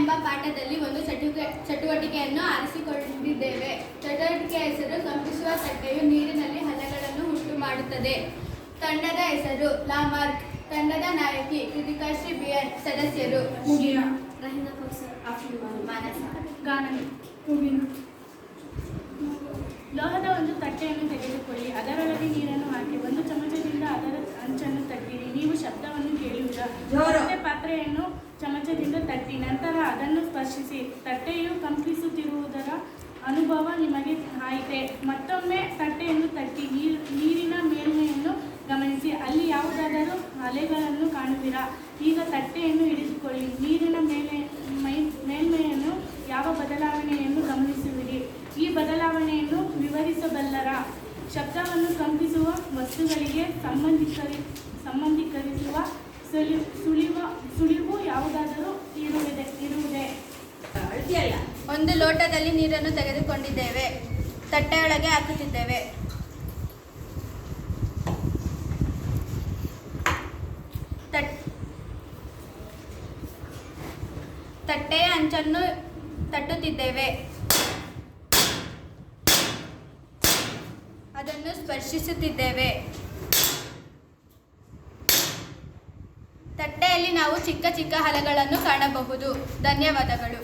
ಎಂಬ ಪಾಠದಲ್ಲಿ ಒಂದು ಚಟುವಟಿಕೆಯನ್ನು ಆರಿಸಿಕೊಂಡಿದ್ದೇವೆ. ಚಟುವಟಿಕೆಯ ಹೆಸರು ಕಂಪಿಸುವ ತಟ್ಟೆಯು ನೀರಿನಲ್ಲಿ ಹಳ್ಳಗಳನ್ನು ಉಂಟು ಮಾಡುತ್ತದೆ. ತಂಡದ ಹೆಸರು ಲಾಮಾರ್ಕ್. ತಂಡದ ನಾಯಕಿ ಕೃತಿಕಾಶ್ರೀ ಬಿಎನ್. ಸದಸ್ಯರು ಮುಗಿನಾ, ರಹಿನಾ ಕೌಸರ್, ಮಾನಸ, ಗಾನವಿ. ಲೋಹದ ಒಂದು ತಟ್ಟೆಯನ್ನು ತೆಗೆದುಕೊಳ್ಳಿ, ಅದರೊಳಗೆ ನೀರನ್ನು ಹಾಕಿ, ಒಂದು ಚಮಚದಿಂದ ಅದರ ಅಂಚನ್ನು ತಟ್ಟಿರಿ, ನೀವು ಶಬ್ದವನ್ನು ಕೇಳುವಿರಾ? ಮತ್ತೆ ಪಾತ್ರೆಯನ್ನು ಚಮಚದಿಂದ ತಟ್ಟಿ, ನಂತರ ಅದನ್ನು ಸ್ಪರ್ಶಿಸಿ, ತಟ್ಟೆಯು ಕಂಪಿಸುತ್ತಿರುವುದರ ಅನುಭವ ನಿಮಗೆ ಆಯಿತೆ. ಮತ್ತೊಮ್ಮೆ ತಟ್ಟೆಯನ್ನು ತಟ್ಟಿ, ನೀರಿನ ಮೇಲ್ಮೆಯನ್ನು ಗಮನಿಸಿ, ಅಲ್ಲಿ ಯಾವುದಾದರೂ ಅಲೆಗಳನ್ನು ಕಾಣುವಿರಾ? ಈಗ ತಟ್ಟೆಯನ್ನು ಹಿಡಿದುಕೊಳ್ಳಿ, ನೀರಿನ ಮೇಲ್ಮೆಯನ್ನು ಯಾವ ಬದಲಾವಣೆಯನ್ನು ಗಮನಿಸುವಿರಿ? ಈ ಬದಲಾವಣೆಯನ್ನು ವಿವರಿಸಬಲ್ಲರ? ಶಬ್ದವನ್ನು ಕಂಪಿಸುವ ವಸ್ತುಗಳಿಗೆ ಸಂಬಂಧೀಕರಿಸುವ ಸುಳಿವು ಯಾವುದಾದರೂ ಇರುವುದೇ? ಒಂದು ಲೋಟದಲ್ಲಿ ನೀರನ್ನು ತೆಗೆದುಕೊಂಡಿದ್ದೇವೆ. ತಟ್ಟೆಯೊಳಗೆ ಹಾಕುತ್ತಿದ್ದೇವೆ. ತಟ್ಟೆಯ ಅಂಚನ್ನು ತಟ್ಟುತ್ತಿದ್ದೇವೆ. ಅದನ್ನು ಸ್ಪರ್ಶಿಸುತ್ತಿದ್ದೇವೆ. ತಟ್ಟೆಯಲ್ಲಿ ನಾವು ಚಿಕ್ಕ ಚಿಕ್ಕ ಹಲಗಳನ್ನು ಕಾಣಬಹುದು. ಧನ್ಯವಾದಗಳು.